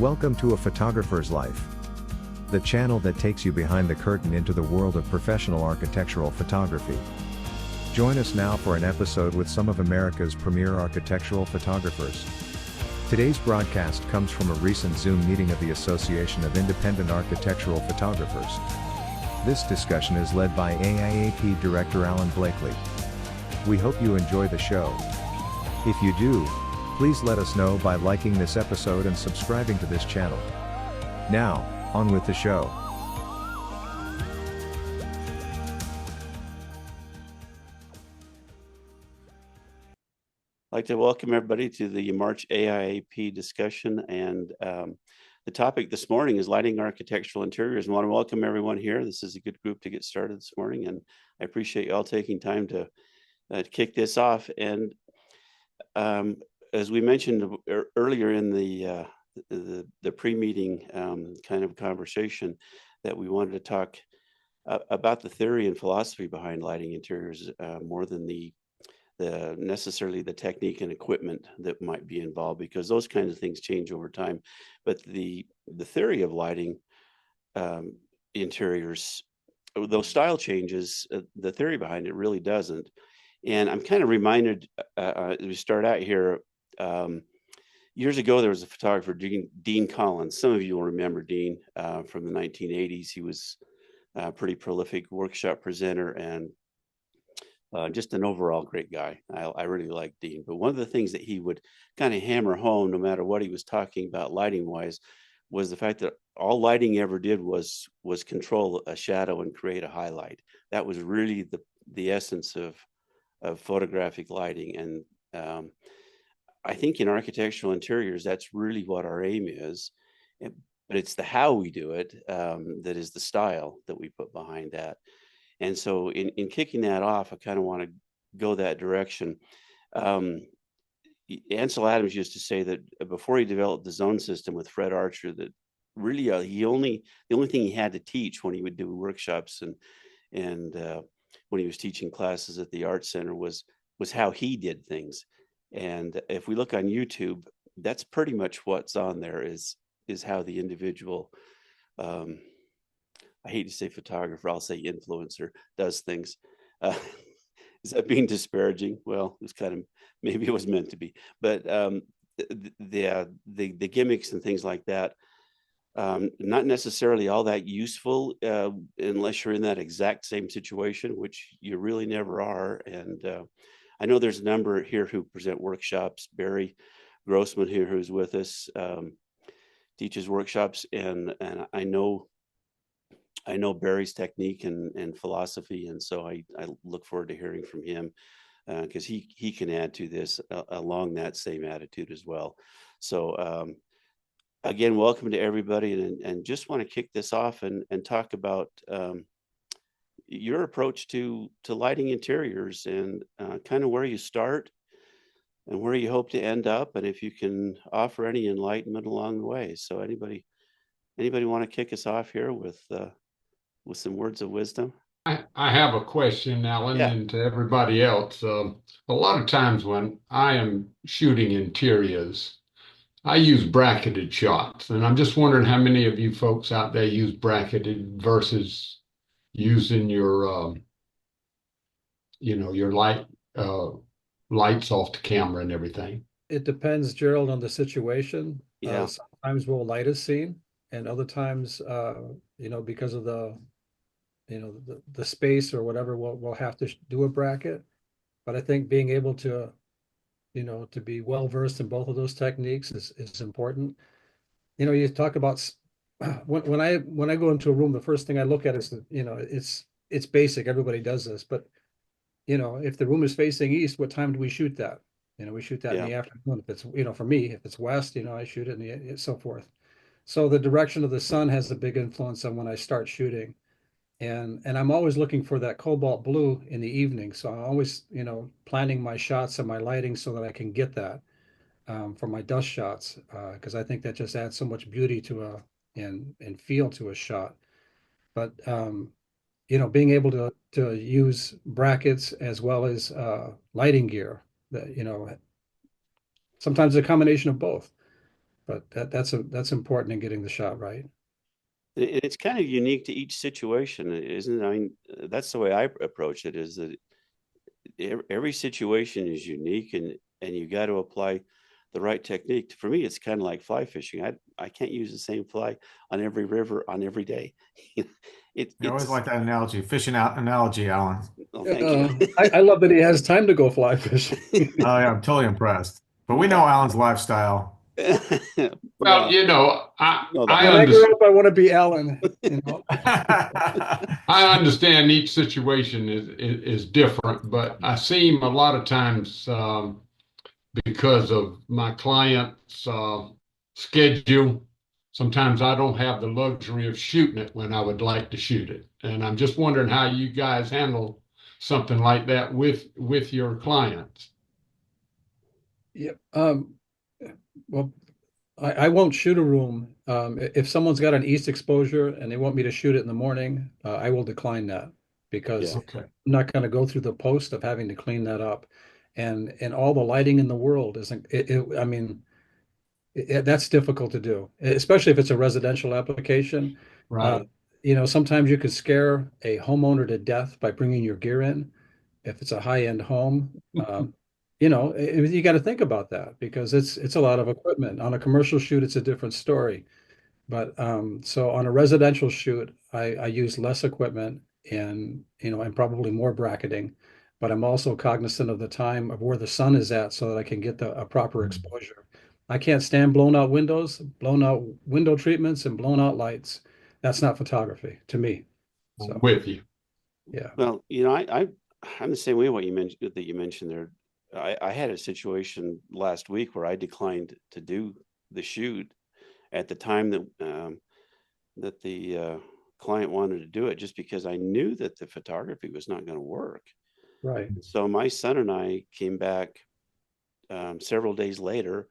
Welcome to A Photographer's Life, the channel that takes you behind the curtain into the world of professional architectural photography. Join us now for an episode with some of America's premier architectural photographers. Today's broadcast comes from a recent Zoom meeting of the Association of Independent Architectural Photographers. This discussion is led by AIAP Director Alan Blakely. We hope you enjoy the show. If you do, please let us know by liking this episode and subscribing to this channel. Now, on with the show. I'd like to welcome everybody to the March AIAP discussion, and the topic this morning is lighting architectural interiors. I want to welcome everyone here. This is a good group to get started this morning, and I appreciate you all taking time to kick this off. And as we mentioned earlier in the pre-meeting kind of conversation, that we wanted to talk about the theory and philosophy behind lighting interiors more than necessarily the technique and equipment that might be involved, because those kinds of things change over time. But the theory of lighting interiors, those style changes, the theory behind it really doesn't. And I'm kind of reminded, as we start out here, years ago, there was a photographer, Dean Collins. Some of you will remember Dean from the 1980s. He was a pretty prolific workshop presenter and just an overall great guy. I really liked Dean. But one of the things that he would kind of hammer home, no matter what he was talking about lighting-wise, was the fact that all lighting ever did was control a shadow and create a highlight. That was really the essence of photographic lighting. And I think in architectural interiors, that's really what our aim is. But it's the how we do it that is the style that we put behind that. And so in kicking that off, I kind of want to go that direction. Ansel Adams used to say that before he developed the zone system with Fred Archer, that really the only thing he had to teach when he would do workshops and when he was teaching classes at the Art Center was how he did things. And if we look on YouTube, that's pretty much what's on there is how the individual, I hate to say photographer, I'll say influencer, does things. Is that being disparaging? Well, it's kind of, maybe it was meant to be. But the gimmicks and things like that, not necessarily all that useful unless you're in that exact same situation, which you really never are. And I know there's a number here who present workshops. Barry Grossman here, who's with us, teaches workshops, and I know Barry's technique and philosophy, and so I look forward to hearing from him because he can add to this along that same attitude as well. So again, welcome to everybody, and just want to kick this off and talk about your approach to lighting interiors and kind of where you start and where you hope to end up, and if you can offer any enlightenment along the way. So anybody want to kick us off here with some words of wisdom? I have a question, Alan, Yeah. and to everybody else. A lot of times when I am shooting interiors, I use bracketed shots, and I'm just wondering how many of you folks out there use bracketed versus using your lights off the camera and everything. It depends, Gerald, on the situation. Yeah. Sometimes we'll light a scene, and other times, because of the space or whatever, we'll have to do a bracket. But I think being able to, to be well versed in both of those techniques is important. You talk about when I go into a room, the first thing I look at is it's basic. Everybody does this, but if the room is facing east, what time do we shoot that? We shoot that in the afternoon. If it's, for me, if it's west, I shoot it and so forth. So the direction of the sun has a big influence on when I start shooting. And I'm always looking for that cobalt blue in the evening. So I'm always, planning my shots and my lighting so that I can get that for my dust shots, because I think that just adds so much beauty to and feel to a shot. But being able to use brackets as well as lighting gear, that sometimes a combination of both. but that's important in getting the shot right. It's kind of unique to each situation, isn't it? I mean, that's the way I approach it, is that every situation is unique, and you got to apply the right technique. For me, it's kind of like fly fishing. I can't use the same fly on every river on every day. I always It's like that analogy, fishing out analogy, Alan. well, thank you. I love that he has time to go fly fishing. Oh yeah, I'm totally impressed. But we know Yeah. Alan's lifestyle. Well, Well, no, the I When I hobbies. grow up, I want to be Alan, you know. I understand each situation is different, but I seem a lot of times because of my client's schedule, sometimes I don't have the luxury of shooting it when I would like to shoot it. And I'm just wondering how you guys handle something like that with your clients. Yeah. Well, I won't shoot a room. If someone's got an east exposure and they want me to shoot it in the morning, I will decline that because Yeah. I'm Okay. not going to go through the post of having to clean that up. And all the lighting in the world isn't I mean, that's difficult to do, especially if it's a residential application. Uh, Right. Sometimes you could scare a homeowner to death by bringing your gear in if it's a high-end home. You got to think about that because it's a lot of equipment. On a commercial shoot, it's a different story. But so on a residential shoot, I use less equipment and probably more bracketing, but I'm also cognizant of the time of where the sun is at so that I can get a proper exposure. I can't stand blown out windows, blown out window treatments, and blown out lights. That's not photography to me. I'm So with you. yeah. Well, I'm the same way. What you mentioned there. I had a situation last week where I declined to do the shoot at the time that the client wanted to do it, just because I knew that the photography was not going to work. Right. So my son and I came back several days later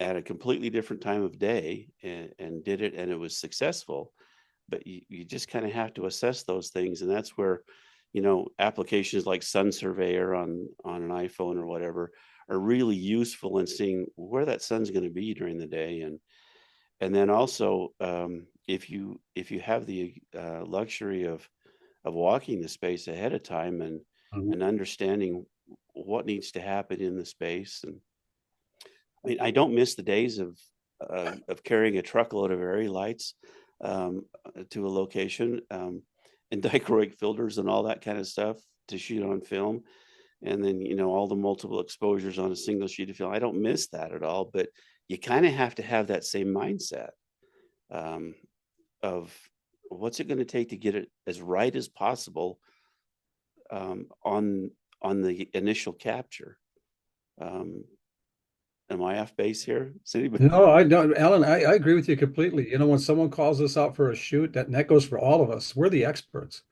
at a completely different time of day, and did it, and it was successful. But you just kind of have to assess those things, and that's where applications like Sun Surveyor on an iPhone or whatever are really useful in seeing where that sun's going to be during the day. And then also, if you have the luxury of walking the space ahead of time, Mhm. and understanding what needs to happen in the space. And I mean, I don't miss the days of carrying a truckload of area lights to a location, and dichroic filters and all that kind of stuff to shoot on film, and then all the multiple exposures on a single sheet of film. I don't miss that at all, but you kind of have to have that same mindset, um, of what's it going to take to get it as right as possible, on the initial capture. Um, am I off base here? Is anybody? No, I don't, Alan, I agree with you completely. When someone calls us out for a shoot, that goes for all of us. We're the experts.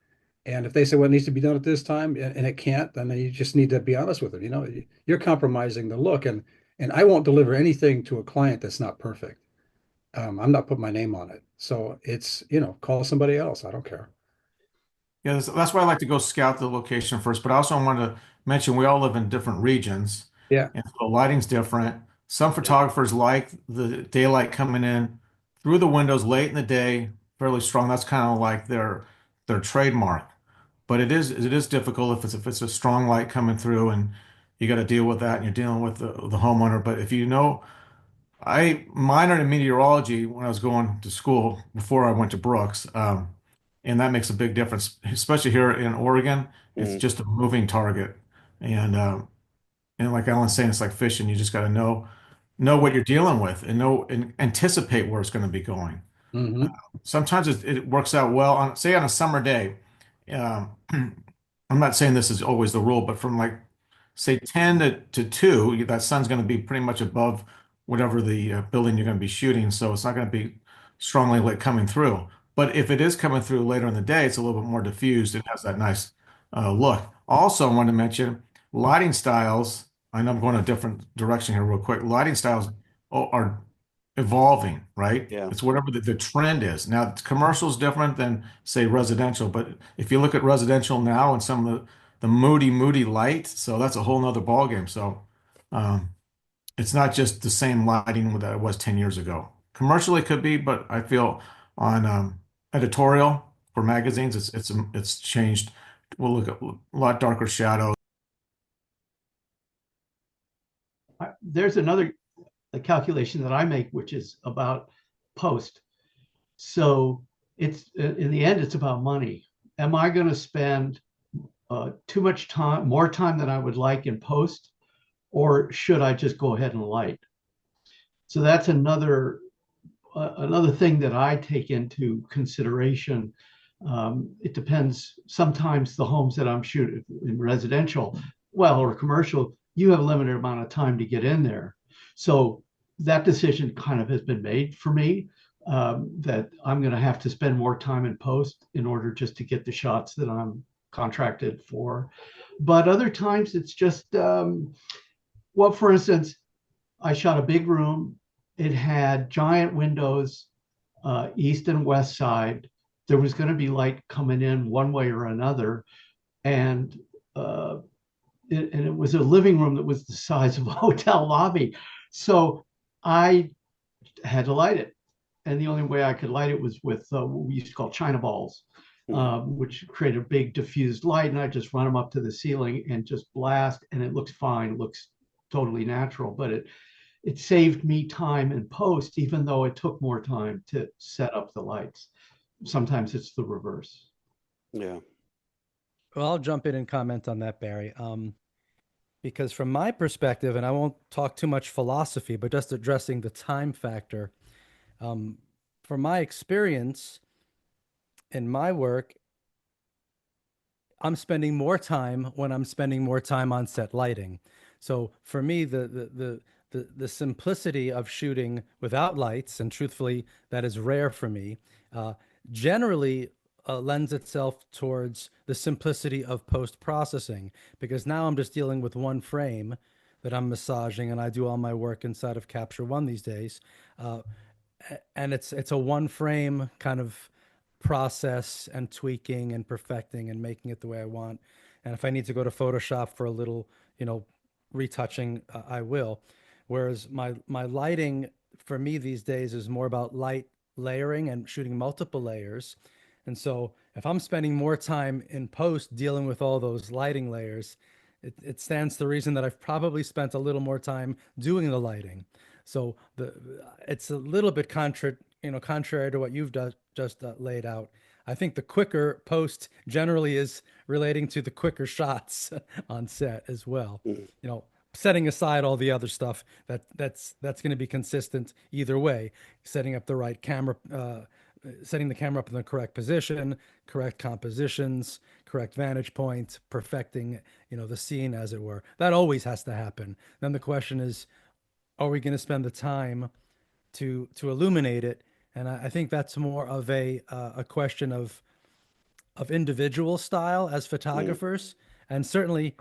And if they say what needs to be done at this time and it can't, then you just need to be honest with them. You're compromising the look and I won't deliver anything to a client that's not perfect. I'm not putting my name on it. So it's, call somebody else. I don't care. Yeah, that's why I like to go scout the location first. But I also want to mention we all live in different regions, Yeah. and so lighting's different. Some Yeah, photographers like the daylight coming in through the windows late in the day, fairly strong. That's kind of like their trademark. But it is difficult if it's a strong light coming through, and you got to deal with that, and you're dealing with the homeowner. But if you know, I minored in meteorology when I was going to school before I went to Brooks, and that makes a big difference, especially here in Oregon. It's mm, just a moving target, and like Alan's saying, it's like fishing. You just got to know what you're dealing with and know and anticipate where it's going to be going. Hmm. Sometimes it works out well on, say, on a summer day. Um, I'm not saying this is always the rule, but from like say 10 to 2, that sun's going to be pretty much above whatever the building you're going to be shooting. So it's not going to be strongly lit coming through. But if it is coming through later in the day, it's a little bit more diffused. It has that nice look. Also, I wanted to mention lighting styles. I know I'm going a different direction here real quick. Lighting styles are evolving, right? yeah. It's whatever the trend is. Now, commercial is different than, say, residential. But if you look at residential now and some of the moody light, so that's a whole nother ballgame. So um, it's not just the same lighting that it was 10 years ago. Commercially, it could be, but I feel on editorial for magazines, it's changed. We'll look at a lot darker shadows. There's another calculation that I make, which is about post. So it's in the end, it's about money. Am I going to spend too much time, more time than I would like in post, or should I just go ahead and light? So that's another thing that I take into consideration. It depends. Sometimes the homes that I'm shooting in residential, well, or commercial, you have a limited amount of time to get in there. So that decision kind of has been made for me, that I'm going to have to spend more time in post in order just to get the shots that I'm contracted for. But other times it's just, well, for instance, I shot a big room. It had giant windows, east and west side. There was going to be light coming in one way or another. And it was a living room that was the size of a hotel lobby. So I had to light it. And the only way I could light it was with what we used to call China balls, which create a big diffused light. And I just run them up to the ceiling and just blast. And it looks fine, looks totally natural. But it saved me time in post, even though it took more time to set up the lights. Sometimes it's the reverse. Yeah. Well, I'll jump in and comment on that, Barry. Because from my perspective, and I won't talk too much philosophy, but just addressing the time factor, from my experience in my work, I'm spending more time when I'm spending more time on set lighting. So for me, the simplicity of shooting without lights, and truthfully, that is rare for me, generally lends itself towards the simplicity of post-processing, because now I'm just dealing with one frame that I'm massaging, and I do all my work inside of Capture One these days. And it's a one frame kind of process and tweaking and perfecting and making it the way I want. And if I need to go to Photoshop for a little, retouching, I will. Whereas my lighting for me these days is more about light layering and shooting multiple layers. And so if I'm spending more time in post dealing with all those lighting layers, it stands to reason that I've probably spent a little more time doing the lighting. So it's a little bit contrary to what you've just laid out. I think the quicker post generally is relating to the quicker shots on set as well. Setting aside all the other stuff that's going to be consistent either way, setting up the right camera, setting the camera up in the correct position, correct compositions, correct vantage point, perfecting, the scene as it were. That always has to happen. Then the question is, are we going to spend the time to illuminate it? And I think that's more of a question of individual style as photographers. And certainly,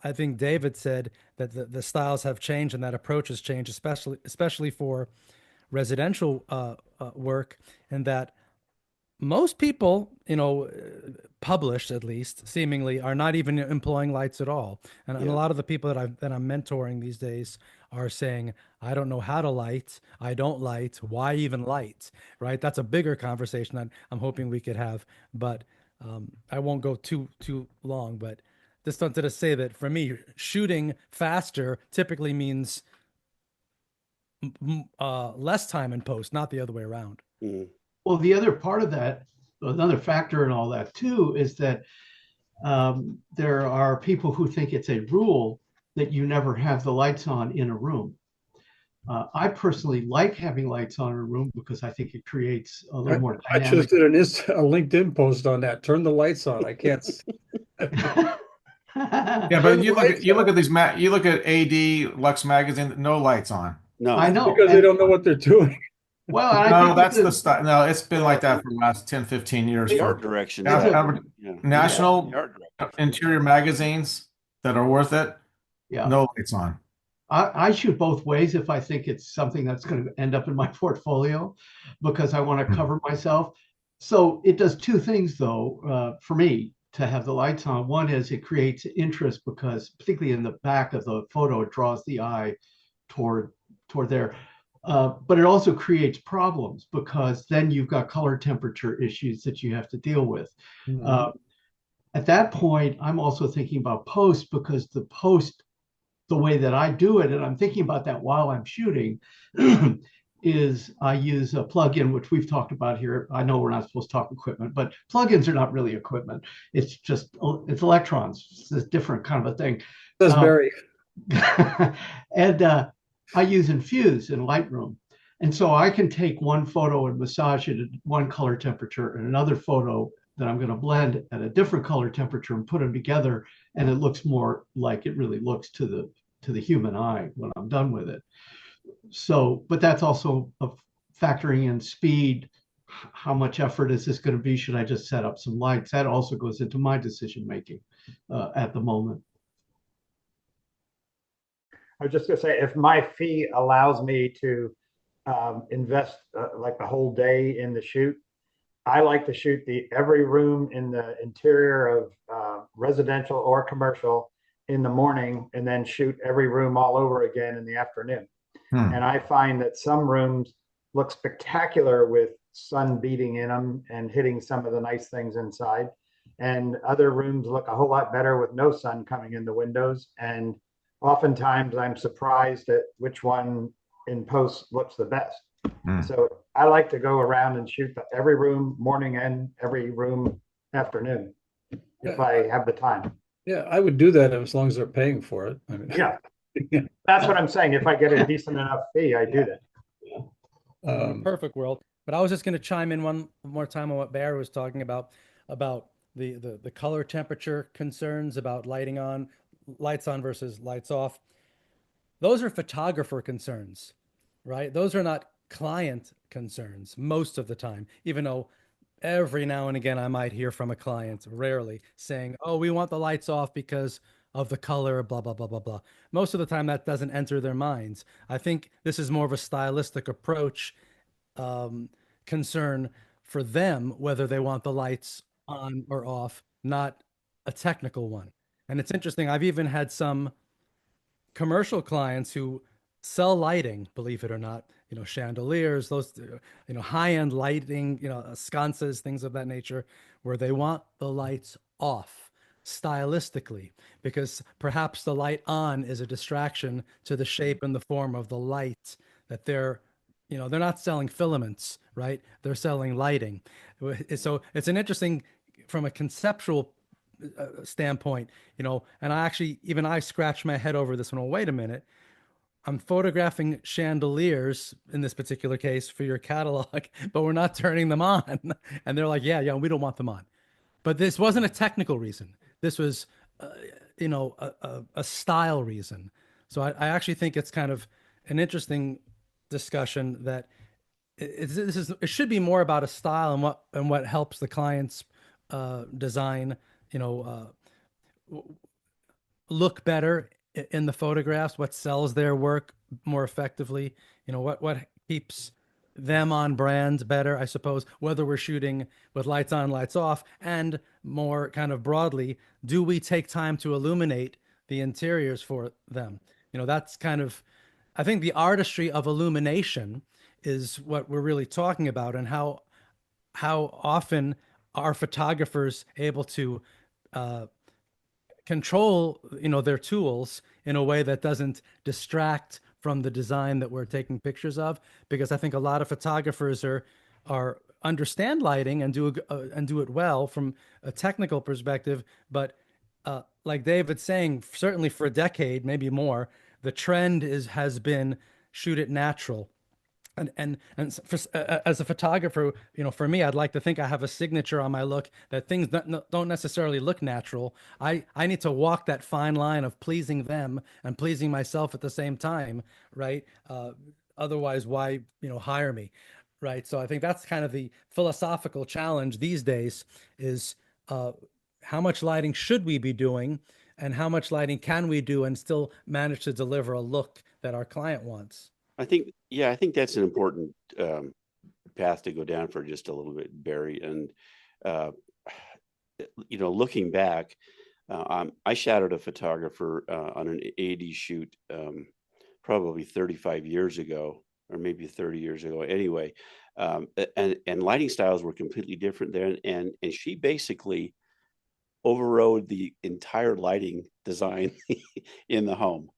I think David said that the styles have changed and that approach has changed, especially for residential work, and that most people, published at least seemingly, are not even employing lights at all. And a lot of the people that I'm mentoring these days are saying, I don't know how to light. I don't light. Why even light? Right? That's a bigger conversation that I'm hoping we could have, but I won't go too long. But just wanted to say that for me, shooting faster typically means less time in post, not the other way around. Well, the other part of that, another factor in all that too, is that there are people who think it's a rule that you never have the lights on in a room. I personally like having lights on in a room because I think it creates a little more I dynamic. just did a LinkedIn post on that. Turn the lights on. I can't. Yeah, but you look at these you look at AD Lux magazine, no lights on. No, I know. Because they don't know what they're doing. Well, I No, think that's the stuff. No, it's been like that for the last 10, 15 years. the For art direction. national The art direction. interior magazines that are worth it, yeah. no lights on. I shoot both ways if I think it's something that's going to end up in my portfolio, because I want to cover myself. So it does two things, though, for me. to have the lights on. One is it creates interest because particularly in the back of the photo, it draws the eye toward there. But it also creates problems because then you've got color temperature issues that you have to deal with. At that point, I'm also thinking about post, because the post, the way that I do it, and I'm thinking about that while I'm shooting, is I use a plugin, which we've talked about here. I know we're not supposed to talk equipment, but plugins are not really equipment. It's just, it's electrons. It's a different kind of a thing. Says Barry. And I use Infuse in Lightroom. And so I can take one photo and massage it at one color temperature and another photo that I'm going to blend at a different color temperature and put them together. And it looks more like it really looks to the human eye when I'm done with it. So, but that's also factoring in speed. How much effort is this going to be? Should I just set up some lights? That also goes into my decision making at the moment. I was just going to say, if my fee allows me to invest like the whole day in the shoot, I like to shoot every room in the interior of residential or commercial in the morning, and then shoot every room all over again in the afternoon. And I find that some rooms look spectacular with sun beating in them and hitting some of the nice things inside. And other rooms look a whole lot better with no sun coming in the windows. And oftentimes I'm surprised at which one in post looks the best. So I like to go around and shoot every room morning and every room afternoon if I have the time. Yeah, I would do that as long as they're paying for it. I mean, Yeah, that's what I'm saying. If I get a decent enough fee, I do that. Perfect world. But I was just going to chime in one more time on what Barry was talking about the color temperature concerns, about lights on versus lights off. Those are photographer concerns, right? Those are not client concerns most of the time, even though every now and again I might hear from a client, rarely, saying, oh, we want the lights off because of the color, blah, blah, blah, blah, blah. Most of the time that doesn't enter their minds. I think this is more of a stylistic approach, concern for them, whether they want the lights on or off, not a technical one. And it's interesting, I've even had some commercial clients who sell lighting, believe it or not, chandeliers, those, high-end lighting, sconces, things of that nature, where they want the lights off stylistically, because perhaps the light on is a distraction to the shape and the form of the light that they're not selling filaments, right? They're selling lighting. So it's an interesting, from a conceptual standpoint, and I scratch my head over this one. Well, wait a minute. I'm photographing chandeliers in this particular case for your catalog, but we're not turning them on. And they're like, yeah, we don't want them on. But this wasn't a technical reason. This was, a style reason. So I actually think it's kind of an interesting discussion that it should be more about a style and what helps the client's design, look better in the photographs, what sells their work more effectively, what keeps them on brand better, I suppose, whether we're shooting with lights on, lights off, and more kind of broadly, do we take time to illuminate the interiors for them? That's kind of, I think the artistry of illumination is what we're really talking about, and how often are photographers able to control, their tools in a way that doesn't distract from the design that we're taking pictures of. Because I think a lot of photographers are understand lighting and do it well from a technical perspective, but like David's saying, certainly for a decade, maybe more, the trend has been shoot it natural. And as a photographer, for me, I'd like to think I have a signature on my look, that things don't necessarily look natural. I need to walk that fine line of pleasing them and pleasing myself at the same time, right? Otherwise, why hire me, right? So I think that's kind of the philosophical challenge these days: is how much lighting should we be doing, and how much lighting can we do and still manage to deliver a look that our client wants. I think that's an important path to go down for just a little bit, Barry. And looking back, I shadowed a photographer on an AD shoot probably 35 years ago, or maybe 30 years ago. Anyway, and lighting styles were completely different then, and she basically overrode the entire lighting design in the home.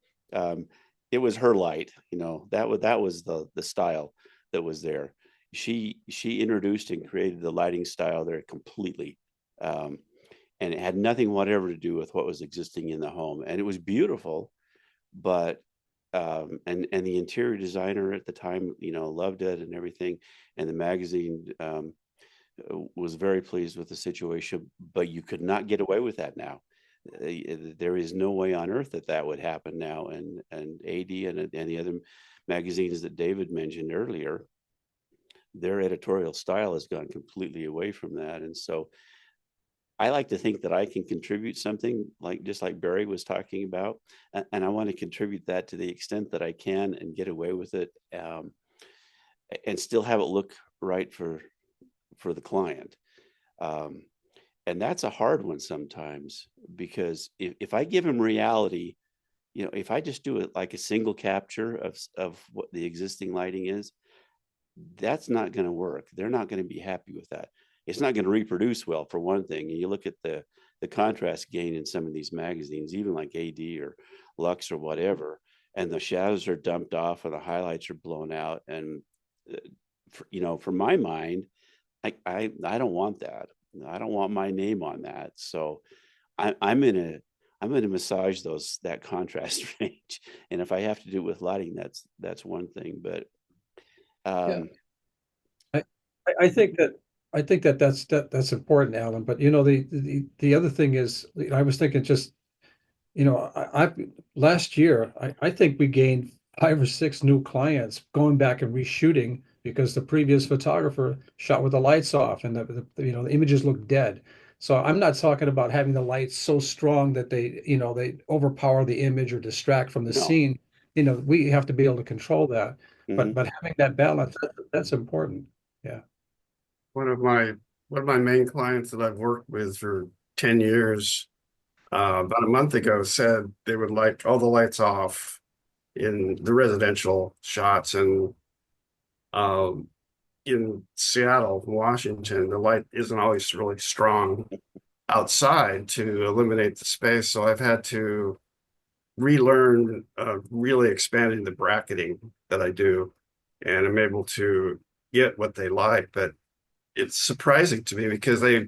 It was her light, that was the style that was there. She introduced and created the lighting style there completely. And it had nothing whatever to do with what was existing in the home. And it was beautiful, but and the interior designer at the time, loved it and everything. And the magazine was very pleased with the situation, but you could not get away with that now. There is no way on earth that would happen now. And AD and the other magazines that David mentioned earlier, their editorial style has gone completely away from that. And so I like to think that I can contribute something, just like Barry was talking about, and I want to contribute that to the extent that I can and get away with it, and still have it look right for the client. And that's a hard one sometimes, because if I give him reality, if I just do it like a single capture of what the existing lighting is, that's not going to work. They're not going to be happy with that. It's not going to reproduce well, for one thing. And you look at the contrast gain in some of these magazines, even like AD or Lux or whatever, and the shadows are dumped off and the highlights are blown out. And for my mind, I don't want that. I don't want my name on that. So I'm going to massage that contrast range. And if I have to do it with lighting, that's one thing. But I think that's important, Alan. But the other thing is, I was thinking just, I last year I think we gained 5 or 6 new clients going back and reshooting because the previous photographer shot with the lights off and the images look dead. So I'm not talking about having the lights so strong that they overpower the image or distract from the No. scene. We have to be able to control that. Mhm. But having that balance, that's important. Yeah. One of my main clients that I've worked with for 10 years, about a month ago, said they would like all the lights off in the residential shots. And in Seattle, Washington, the light isn't always really strong outside to eliminate the space. So I've had to relearn really expanding the bracketing that I do, and I'm able to get what they like. But it's surprising to me because they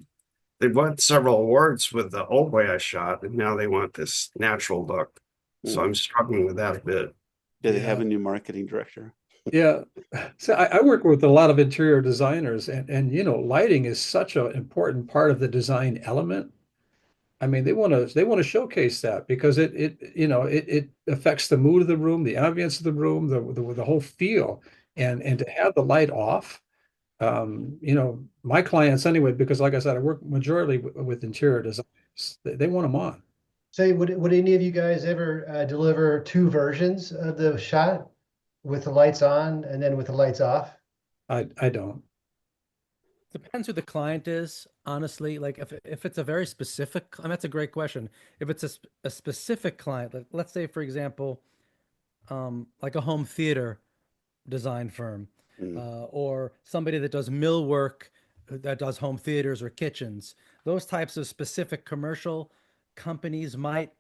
won several awards with the old way I shot, and now they want this natural look. So I'm struggling with that a bit. Do they have a new marketing director? Yeah. So I work with a lot of interior designers, and lighting is such an important part of the design element. I mean, they want to showcase that because it affects the mood of the room, the ambience of the room, the whole feel, and to have the light off. My clients anyway, because like I said, I work majority with interior designers. They want them on. Say, would any of you guys ever deliver 2 versions of the shot with the lights on and then with the lights off? I don't. Depends who the client is, honestly. Like if it's a very specific, and that's a great question. If it's a specific client, like let's say for example, like a home theater design firm, or somebody that does millwork, that does home theaters or kitchens, those types of specific commercial companies might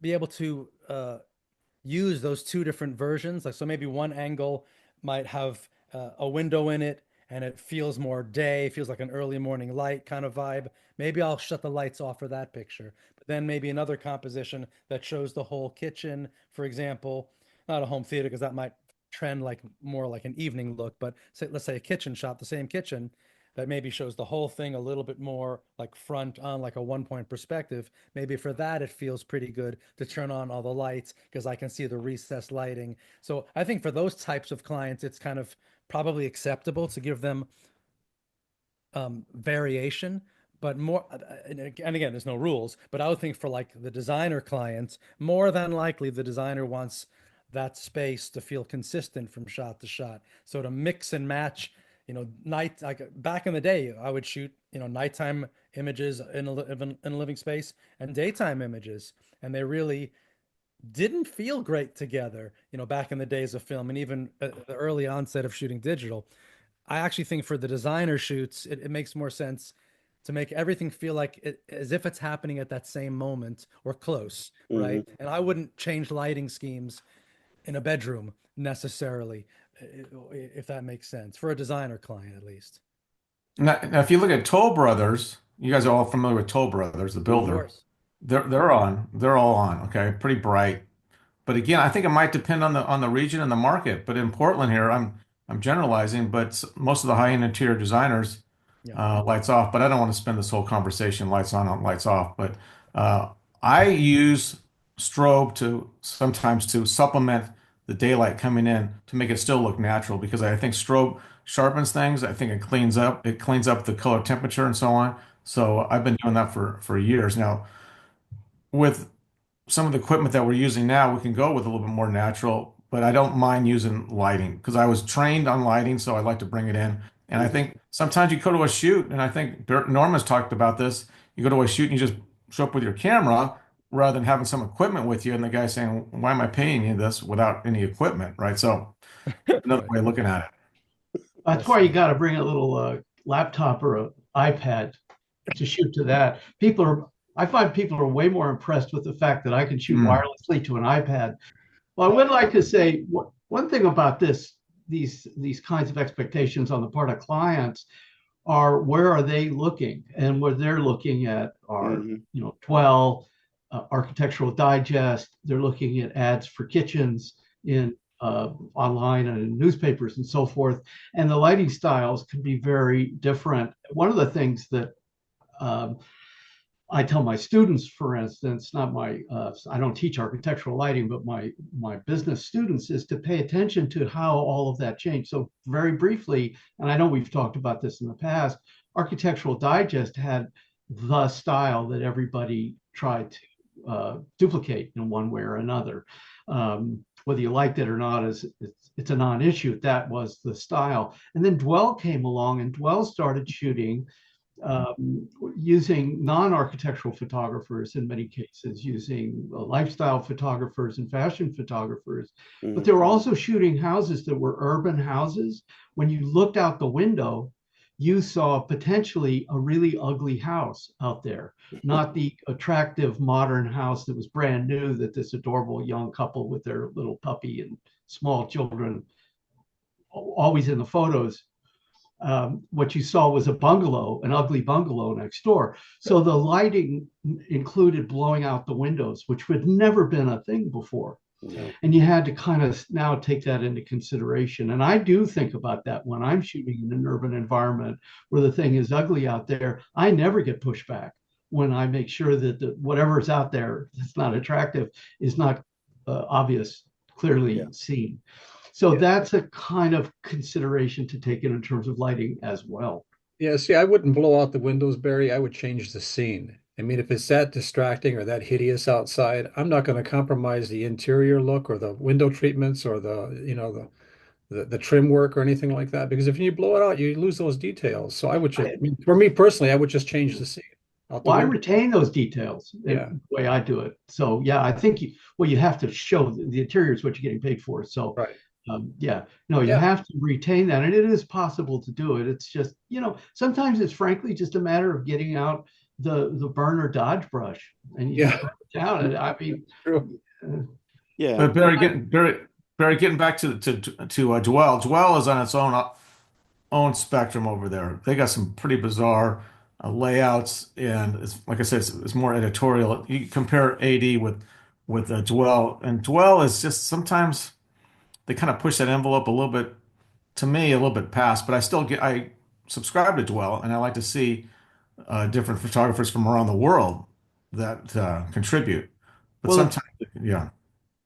be able to use those 2 different versions. Like, so maybe one angle might have a window in it and it feels more day, feels like an early morning light kind of vibe. Maybe I'll shut the lights off for that picture. But then maybe another composition that shows the whole kitchen, for example, not a home theater because that might trend like more like an evening look, but let's say a kitchen shot, the same kitchen, that maybe shows the whole thing a little bit more like front on, like a 1-point perspective. Maybe for that, it feels pretty good to turn on all the lights because I can see the recessed lighting. So I think for those types of clients, it's kind of probably acceptable to give them variation, but more, and again, there's no rules, but I would think for like the designer clients, more than likely the designer wants that space to feel consistent from shot to shot. So to mix and match, night, like back in the day, I would shoot, nighttime images in a living space and daytime images, and they really didn't feel great together, back in the days of film and even the early onset of shooting digital. I actually think for the designer shoots, it makes more sense to make everything feel like as if it's happening at that same moment or close, right? And I wouldn't change lighting schemes in a bedroom necessarily, if that makes sense, for a designer client at least. Now, if you look at Toll Brothers, you guys are all familiar with Toll Brothers, the Of builder. course. They're all on, okay, pretty bright. But again, I think it might depend on the region and the market. But in Portland here, I'm generalizing, but most of the high-end interior designers Yeah. lights off. But I don't want to spend this whole conversation lights on, lights off. But I use strobe to sometimes to supplement the daylight coming in to make it still look natural because I think strobe sharpens things. I think it cleans up the color temperature and so on. So I've been doing that for years now. With some of the equipment that we're using now, we can go with a little bit more natural, but I don't mind using lighting because I was trained on lighting, so I like to bring it in. And I think sometimes you go to a shoot, and I think Norma's talked about this. You go to a shoot and you just show up with your camera rather than having some equipment with you, and the guy saying, "Why am I paying you this without any equipment?" Right? So another Right. way of looking at it. That's why you got to bring a little laptop or an iPad to shoot to that. I find people are way more impressed with the fact that I can shoot wirelessly to an iPad. Well, I would like to say one thing about these kinds of expectations on the part of clients are where are they looking, and what they're looking at are Dwell, Architectural Digest. They're looking at ads for kitchens in online and in newspapers and so forth. And the lighting styles can be very different. One of the things that I tell my students, for instance, not my, I don't teach architectural lighting, but my business students is to pay attention to how all of that changed. So very briefly, and I know we've talked about this in the past, Architectural Digest had the style that everybody tried to duplicate in one way or another. Whether you liked it or not, it's a non-issue. That was the style. And then Dwell came along, and Dwell started shooting using non-architectural photographers in many cases, using lifestyle photographers and fashion photographers. But they were also shooting houses that were urban houses. When you looked out the window, you saw potentially a really ugly house out there, not the attractive modern house that was brand new that this adorable young couple with their little puppy and small children, always in the photos. What you saw was a bungalow, an ugly bungalow next door. So the lighting included blowing out the windows, which had never been a thing before. No. And you had to kind of now take that into consideration. And I do think about that when I'm shooting in an urban environment where the thing is ugly out there. I never get pushback when I make sure that whatever's out there that's not attractive is not obvious, clearly seen. So that's a kind of consideration to take in terms of lighting as well. Yeah, see, I wouldn't blow out the windows, Barry. I would change the scene. I mean, if it's that distracting or that hideous outside, I'm not going to compromise the interior look or the window treatments or the trim work or anything like that. Because if you blow it out, you lose those details. So I would just, for me personally, I would just change the scene. Well, I retain those details the way I do it. So yeah, I think you have to show the interior is what you're getting paid for. So right. You have to retain that, and it is possible to do it. It's just, sometimes it's frankly just a matter of getting out the burner Dodge brush and you just down it. I mean, yeah. But Barry, getting back to Dwell. Dwell is on its own spectrum over there. They got some pretty bizarre layouts, and it's like I said, it's more editorial. You compare AD with Dwell, and Dwell is just sometimes they kind of push that envelope a little bit, to me, a little bit past, but I subscribe to Dwell, and I like to see different photographers from around the world that contribute. But sometimes,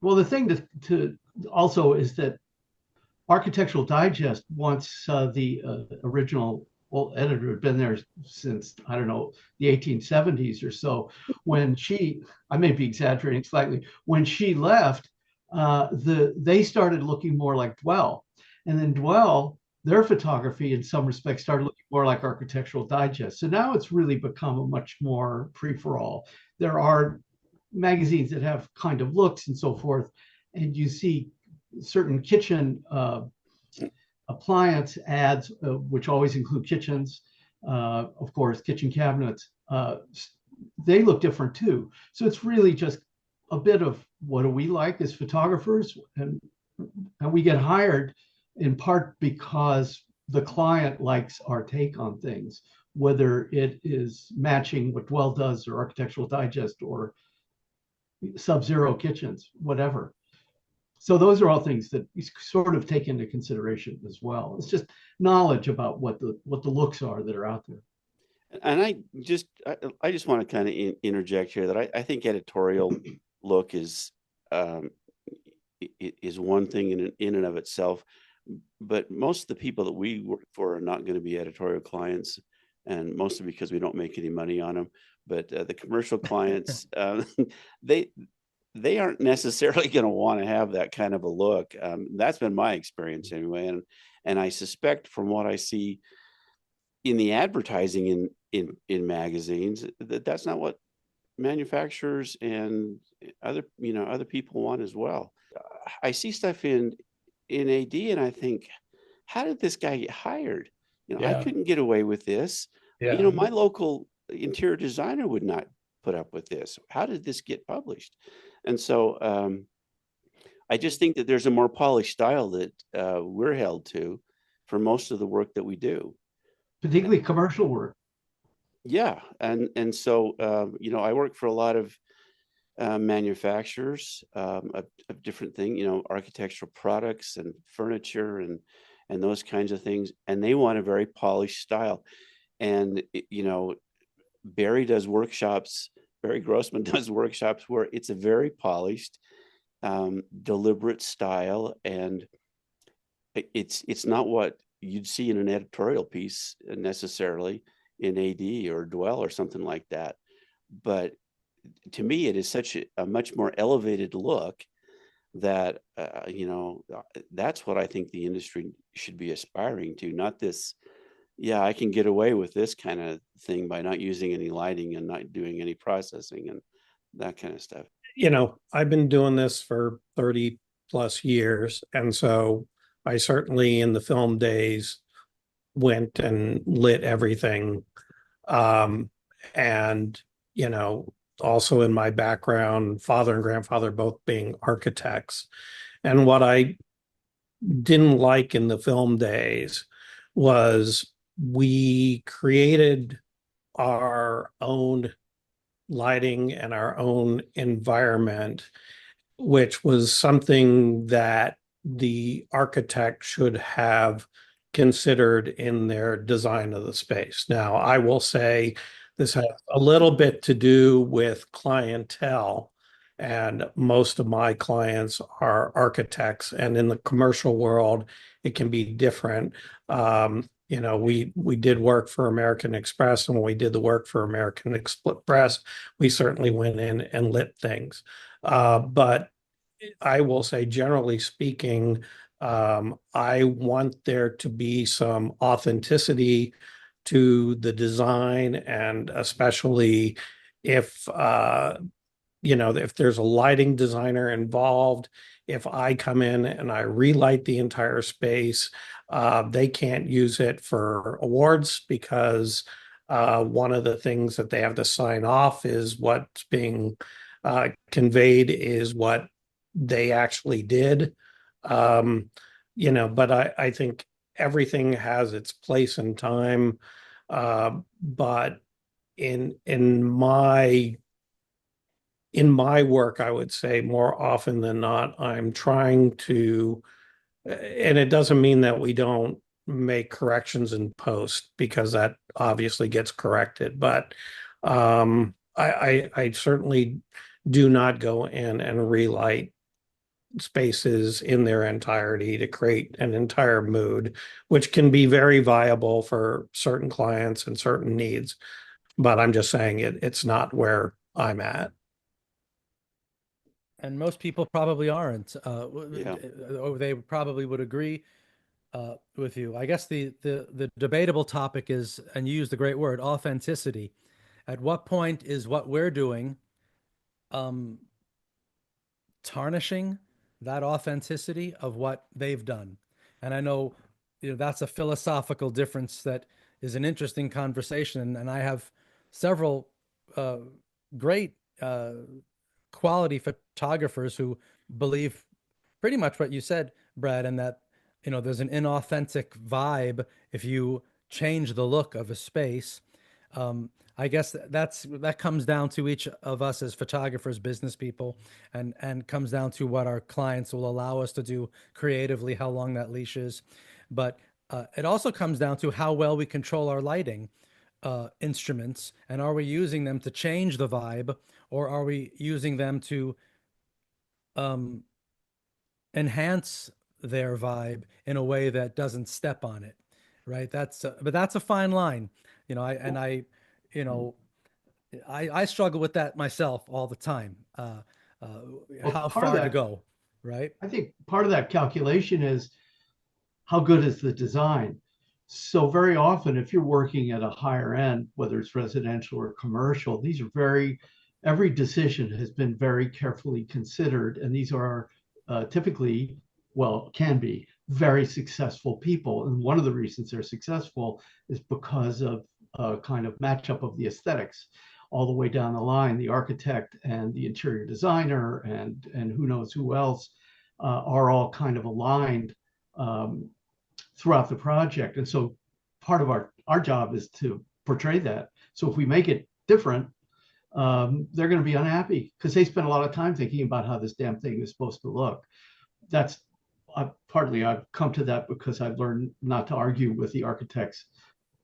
Well, the thing to also is that Architectural Digest wants the original editor had been there since, I don't know, the 1870s or so. When I may be exaggerating slightly, when she left, they started looking more like Dwell. And then Dwell their photography in some respects started looking more like Architectural Digest. So now it's really become a much more free-for-all. There are magazines that have kind of looks and so forth, and you see certain kitchen appliance ads, which always include kitchens, of course, kitchen cabinets. They look different too. So it's really just a bit of what do we like as photographers, and we get hired in part because the client likes our take on things, whether it is matching what Dwell does or Architectural Digest or Sub-Zero Kitchens, whatever. So those are all things that you sort of take into consideration as well. It's just knowledge about what the looks are that are out there. And I just want to kind of interject here that I think editorial look is one thing in and of itself, but most of the people that we work for are not going to be editorial clients, and mostly because we don't make any money on them. But the commercial clients, they aren't necessarily going to want to have that kind of a look. That's been my experience anyway, and I suspect from what I see in the advertising in magazines that's not what manufacturers and other people want as well. I see stuff in AD and I think, how did this guy get hired? I couldn't get away with this. My local interior designer would not put up with this. How did this get published? And so I just think that there's a more polished style that we're held to for most of the work that we do, particularly commercial work. Yeah, and so I work for a lot of manufacturers of different things, architectural products and furniture and those kinds of things, and they want a very polished style. And Barry Grossman does workshops where it's a very polished, deliberate style, and it's not what you'd see in an editorial piece necessarily in AD or Dwell or something like that. But to me, it is such a much more elevated look that that's what I think the industry should be aspiring to, not this. Yeah, I can get away with this kind of thing by not using any lighting and not doing any processing and that kind of stuff. I've been doing this for 30 plus years. And so I certainly in the film days went and lit everything. And, also in my background, father and grandfather both being architects. And what I didn't like in the film days was we created our own lighting and our own environment, which was something that the architect should have considered in their design of the space. Now, I will say this has a little bit to do with clientele, and most of my clients are architects, and in the commercial world, it can be different. We did work for American Express, and when we did the work for American Express, we certainly went in and lit things. But I will say, generally speaking, I want there to be some authenticity to the design, and especially if if there's a lighting designer involved, if I come in and I relight the entire space, they can't use it for awards because one of the things that they have to sign off is what's being conveyed is what they actually did. But I think everything has its place and time. But in my work, I would say more often than not, I'm trying to, and it doesn't mean that we don't make corrections in post, because that obviously gets corrected. But I certainly do not go in and relight spaces in their entirety to create an entire mood, which can be very viable for certain clients and certain needs. But I'm just saying it's not where I'm at. And most people probably aren't. They probably would agree. with you. I guess the debatable topic is, and you used the great word, authenticity. At what point is what we're doing um, tarnishing that authenticity of what they've done? And I know, that's a philosophical difference that is an interesting conversation. And I have several uh, great quality photographers who believe pretty much what you said, Brad, and that, there's an inauthentic vibe if you change the look of a space. I guess that comes down to each of us as photographers, business people, and comes down to what our clients will allow us to do creatively, how long that leash is. But it also comes down to how well we control our lighting instruments, and are we using them to change the vibe, or are we using them to um, enhance their vibe in a way that doesn't step on it, right? But that's a fine line, you know, I struggle with that myself all the time. Well, How part of far to that, go, right? I think part of that calculation is how good is the design? So very often, if you're working at a higher end, whether it's residential or commercial, these are every decision has been very carefully considered. And these are typically, well, can be very successful people. And one of the reasons they're successful is because of a kind of matchup of the aesthetics all the way down the line. The architect and the interior designer and who knows who else are all kind of aligned throughout the project. And so part of our job is to portray that. So if we make it different, they're going to be unhappy because they spend a lot of time thinking about how this damn thing is supposed to look. That's partly I've come to that because I've learned not to argue with the architects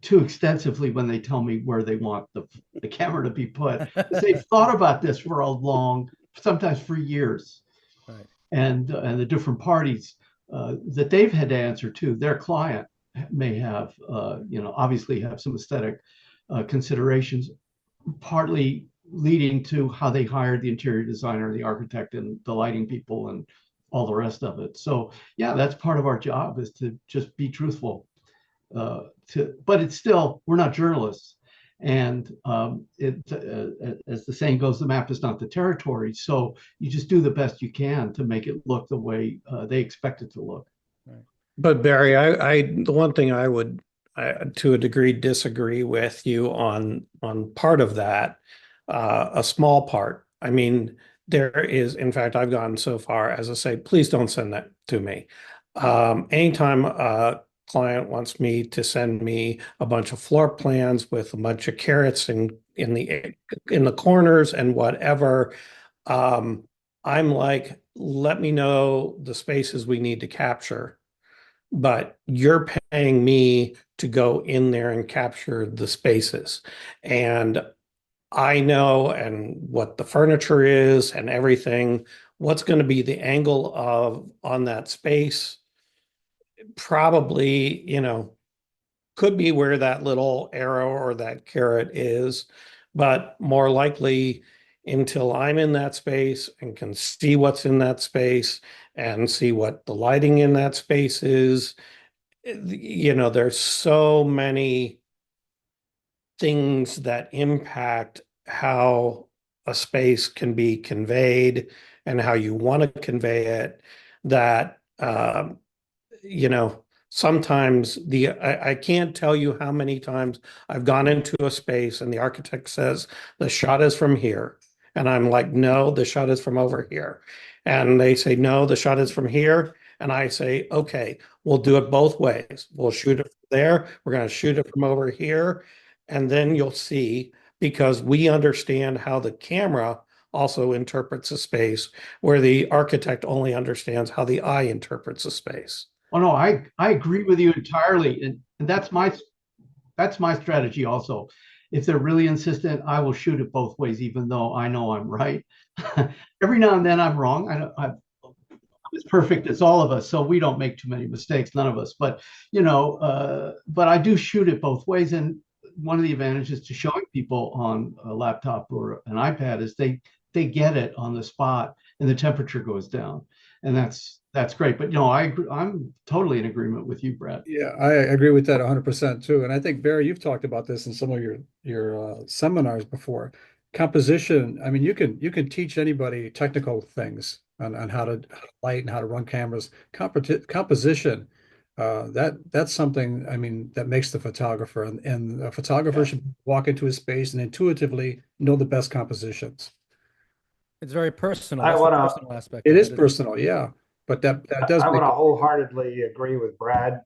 too extensively when they tell me where they want the camera to be put. They've thought about this for a long, sometimes for years. Right. And the different parties that they've had to answer to, their client may have, obviously have some aesthetic considerations, partly leading to how they hired the interior designer, the architect, and the lighting people, and all the rest of it. So yeah, that's part of our job, is to just be truthful. But it's still, we're not journalists, and as the saying goes, the map is not the territory. So you just do the best you can to make it look the way they expect it to look. Right. But Barry, the one thing I would, to a degree, disagree with you on part of that, a small part. I mean, there is, in fact, I've gone so far as to say, please don't send that to me. Anytime a client wants me to send me a bunch of floor plans with a bunch of carrots in the corners and whatever, I'm like, let me know the spaces we need to capture. But you're paying me to go in there and capture the spaces. And I know and what the furniture is and everything, what's going to be the angle on that space. Probably, could be where that little arrow or that carrot is, but more likely until I'm in that space and can see what's in that space and see what the lighting in that space is. There's so many things that impact how a space can be conveyed and how you want to convey it, that sometimes I can't tell you how many times I've gone into a space and the architect says the shot is from here, and I'm like, no, the shot is from over here, and they say, no, the shot is from here, and I say, okay, we'll do it both ways. We'll shoot it from there, we're going to shoot it from over here, and then you'll see, because we understand how the camera also interprets a space, where the architect only understands how the eye interprets a space. Oh no, I agree with you entirely, and that's my strategy also. If they're really insistent, I will shoot it both ways, even though I know I'm right. Every now and then I'm wrong. I'm as perfect as all of us, so we don't make too many mistakes, none of us. But but I do shoot it both ways, and one of the advantages to showing people on a laptop or an iPad is they get it on the spot, and the temperature goes down. and that's great. But no, I'm totally in agreement with you, Brad. Yeah, I agree with that 100% too. And I think, Barry, you've talked about this in some of your seminars before. Composition, I mean, you can teach anybody technical things on how to light and how to run cameras. Composition, that's something, I mean, that makes the photographer, and a photographer should walk into a space and intuitively know the best compositions. It's very personal. I That's the want to personal aspect It of is it. personal, yeah, but that does I make want to it. wholeheartedly agree with Brad.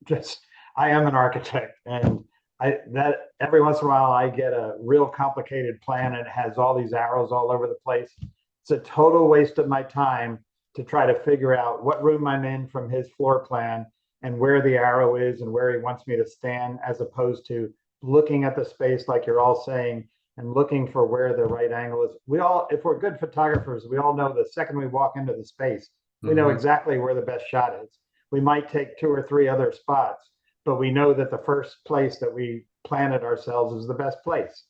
Just I am an architect, and that every once in a while I get a real complicated plan and it has all these arrows all over the place. It's a total waste of my time to try to figure out what room I'm in from his floor plan and where the arrow is and where he wants me to stand, as opposed to looking at the space like you're all saying and looking for where the right angle is. We all, if we're good photographers, we all know the second we walk into the space, we know exactly where the best shot is. We might take 2 or 3 other spots, but we know that the first place that we planted ourselves is the best place.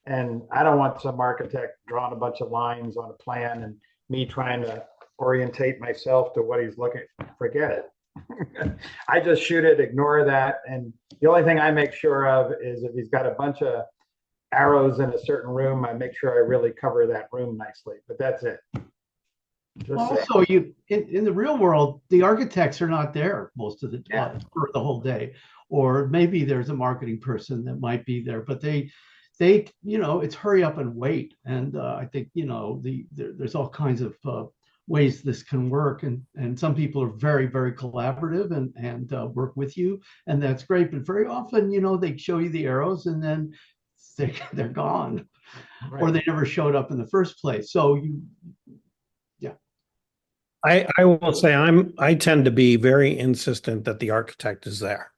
And I don't want some architect drawing a bunch of lines on a plan and me trying to orientate myself to what he's looking. Forget it. I just shoot it, ignore that. And the only thing I make sure of is if he's got a bunch of arrows in a certain room, I make sure I really cover that room nicely. But that's it. Also, in the real world, the architects are not there most of the for the whole day, or maybe there's a marketing person that might be there, but they it's hurry up and wait. And I think there's all kinds of ways this can work, and some people are very, very collaborative and work with you, and that's great. But very often, they show you the arrows and then they're gone, or they never showed up in the first place. So I will say I tend to be very insistent that the architect is there.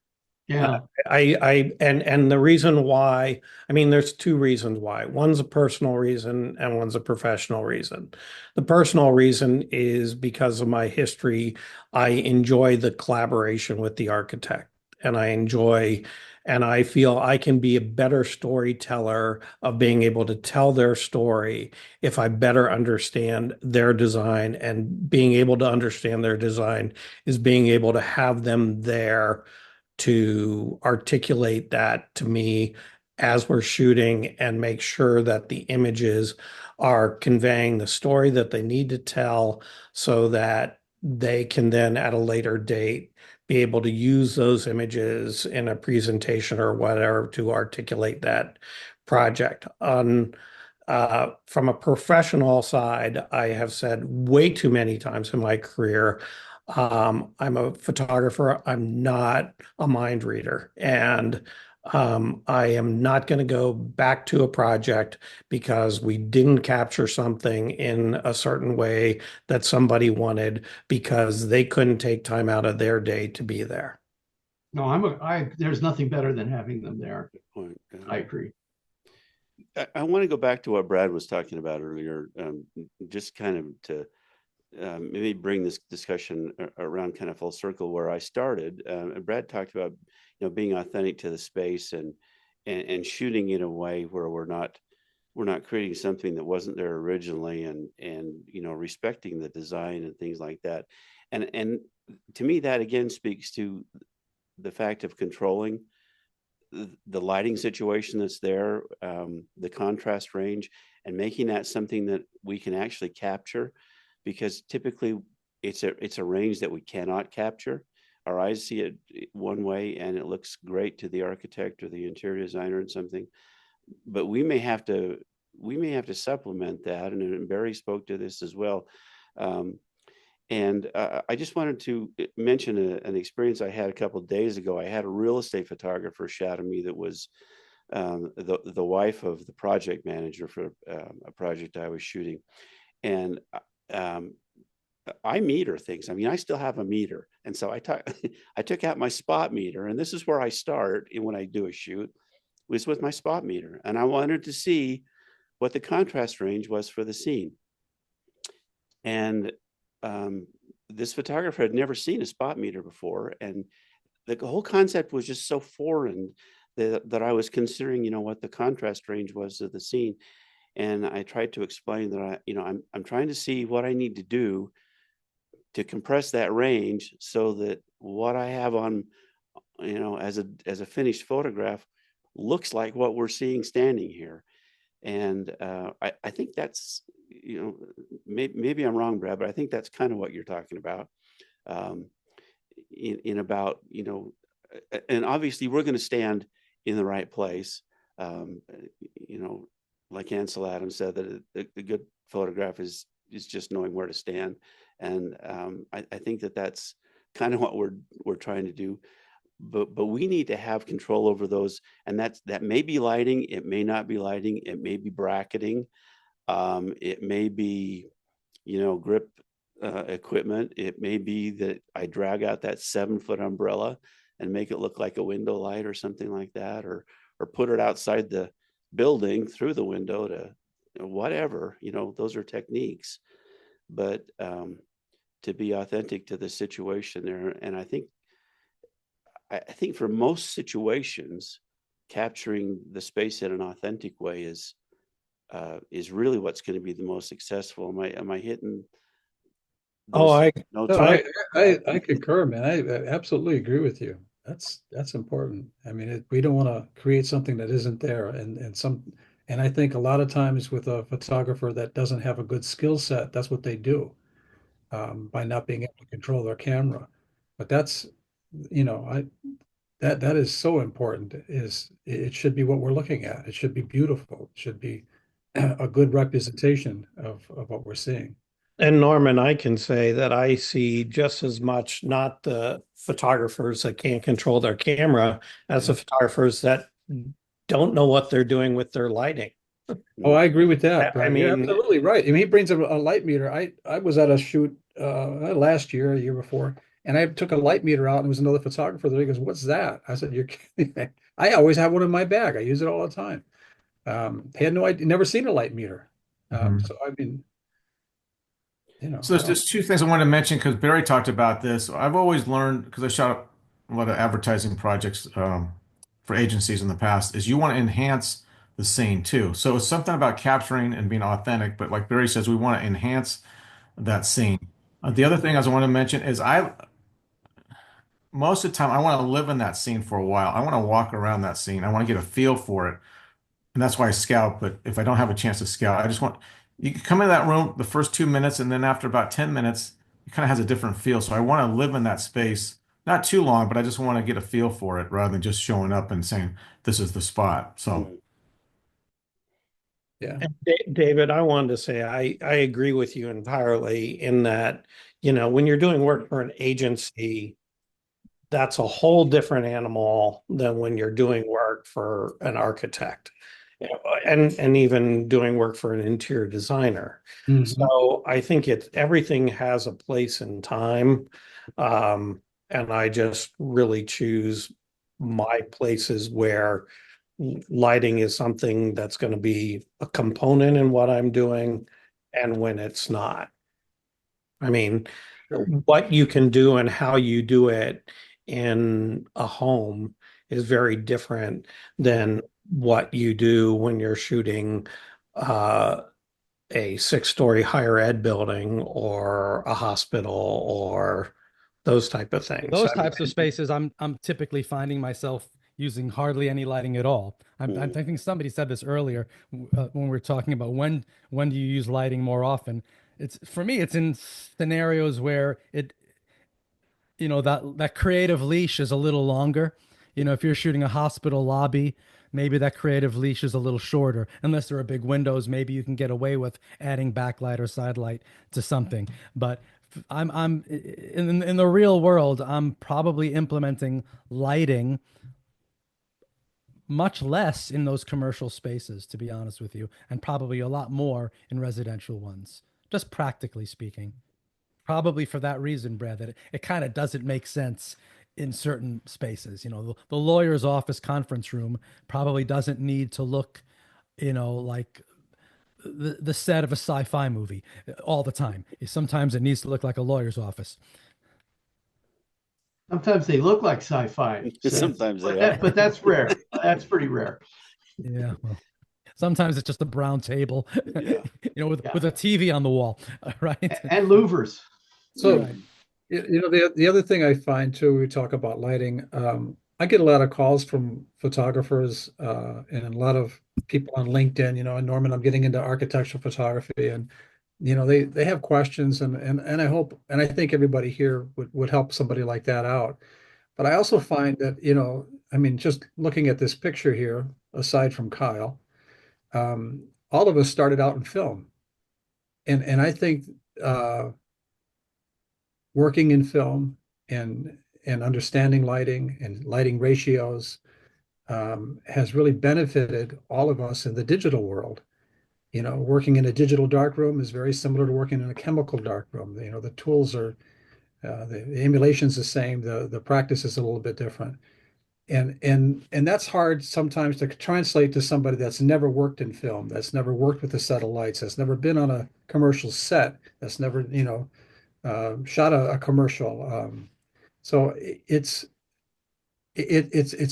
Yeah. And the reason why, I mean, there's 2 reasons why. One's a personal reason and one's a professional reason. The personal reason is because of my history. I enjoy the collaboration with the architect, and I feel I can be a better storyteller of being able to tell their story if I better understand their design. And being able to understand their design is being able to have them there to articulate that to me as we're shooting and make sure that the images are conveying the story that they need to tell, so that they can then at a later date be able to use those images in a presentation or whatever to articulate that project. From a professional side, I have said way too many times in my career, I'm a photographer. I'm not a mind reader. And I am not going to go back to a project because we didn't capture something in a certain way that somebody wanted because they couldn't take time out of their day to be there. No, there's nothing better than having them there. I agree. I want to go back to what Brad was talking about earlier, just kind of to maybe bring this discussion around kind of full circle where I started. Brad talked about, being authentic to the space and shooting in a way where we're not creating something that wasn't there originally, and respecting the design and things like that. And to me, that again speaks to the fact of controlling the lighting situation that's there, the contrast range, and making that something that we can actually capture, because typically it's a range that we cannot capture. Our eyes see it one way and it looks great to the architect or the interior designer and something, but we may have to supplement that. And Barry spoke to this as well. I just wanted to mention an experience I had a couple of days ago. I had a real estate photographer shadow me that was the wife of the project manager for a project I was shooting. And I meter things. I mean, I still have a meter. And so I took out my spot meter, and this is where I start when I do a shoot, was with my spot meter. And I wanted to see what the contrast range was for the scene. And this photographer had never seen a spot meter before. And the whole concept was just so foreign that I was considering, what the contrast range was of the scene. And I tried to explain that I'm trying to see what I need to do compress that range so that what I have on, as a finished photograph looks like what we're seeing standing here. And I think that's, maybe I'm wrong, Brad, but I think that's kind of what you're talking about. In about, and obviously we're going to stand in the right place. Like Ansel Adams said, that the good photograph is just knowing where to stand. And I think that's kind of what we're trying to do. But we need to have control over those, and that may be lighting, it may not be lighting, it may be bracketing, it may be, grip equipment. It may be that I drag out that 7-foot umbrella and make it look like a window light or something like that, or put it outside the building through the window to whatever. Those are techniques, but to be authentic to the situation there. And I think for most situations, capturing the space in an authentic way is really what's going to be the most successful. Am I hitting those notes? I concur, man. I absolutely agree with you. That's important. I mean, we don't want to create something that isn't there, and I think a lot of times with a photographer that doesn't have a good skill set, that's what they do, by not being able to control their camera. But that's, that is so important. It should be what we're looking at. It should be beautiful. It should be a good representation of what we're seeing. And Norman, I can say that I see just as much not the photographers that can't control their camera as the photographers that don't know what they're doing with their lighting. Oh, I agree with that. I mean, you're absolutely right. I mean, he brings a light meter. I was at a shoot last year, a year before, and I took a light meter out, and there was another photographer there. He goes, "What's that?" I said, "You're kidding." I always have one in my bag. I use it all the time. He had no idea, never seen a light meter. So I mean, So there's two things I wanted to mention because Barry talked about this. I've always learned, because I shot a lot of advertising projects for agencies in the past, is you want to enhance the scene too. So it's something about capturing and being authentic, but like Barry says, we want to enhance that scene. The other thing I want to mention is most of the time I want to live in that scene for a while. I want to walk around that scene. I want to get a feel for it. And that's why I scout. But if I don't have a chance to scout, I just want, you can come in that room the first 2 minutes, and then after about 10 minutes, it kind of has a different feel. So I want to live in that space, not too long, but I just want to get a feel for it rather than just showing up and saying, this is the spot. So. Yeah. David, I wanted to say I agree with you entirely in that, when you're doing work for an agency, that's a whole different animal than when you're doing work for an architect, and even doing work for an interior designer. Mm-hmm. So I think everything has a place and time. And I just really choose my places where lighting is something that's going to be a component in what I'm doing, and when it's not. I mean, what you can do and how you do it in a home is very different than what you do when you're shooting a 6-story higher ed building or a hospital or those type of things. Those types of spaces, I'm typically finding myself using hardly any lighting at all. I think somebody said this earlier when we were talking about when do you use lighting more often. For me, it's in scenarios where that creative leash is a little longer. If you're shooting a hospital lobby, maybe that creative leash is a little shorter. Unless there are big windows, maybe you can get away with adding backlight or side light to something. But I'm in the real world, I'm probably implementing lighting much less in those commercial spaces, to be honest with you, and probably a lot more in residential ones, just practically speaking. Probably for that reason, Brad, that it kind of doesn't make sense in certain spaces. The lawyer's office conference room probably doesn't need to look, like the set of a sci-fi movie all the time. Sometimes it needs to look like a lawyer's office. Sometimes they look like sci-fi. Sometimes they are. But that's rare. That's pretty rare. Yeah. Well, sometimes it's just a brown table, Yeah. with a TV on the wall, right? And louvers. So, Right. the other thing I find too, we talk about lighting. I get a lot of calls from photographers and a lot of people on LinkedIn. And Norman, I'm getting into architectural photography, and they have questions, and I hope and I think everybody here would help somebody like that out. But I also find that, I mean, just looking at this picture here, aside from Kyle, all of us started out in film, and I think working in film and understanding lighting and lighting ratios has really benefited all of us in the digital world. Working in a digital darkroom is very similar to working in a chemical darkroom. The tools are the emulation's the same. The practice is a little bit different, and that's hard sometimes to translate to somebody that's never worked in film, that's never worked with a set of lights, that's never been on a commercial set, that's never shot a commercial. So it's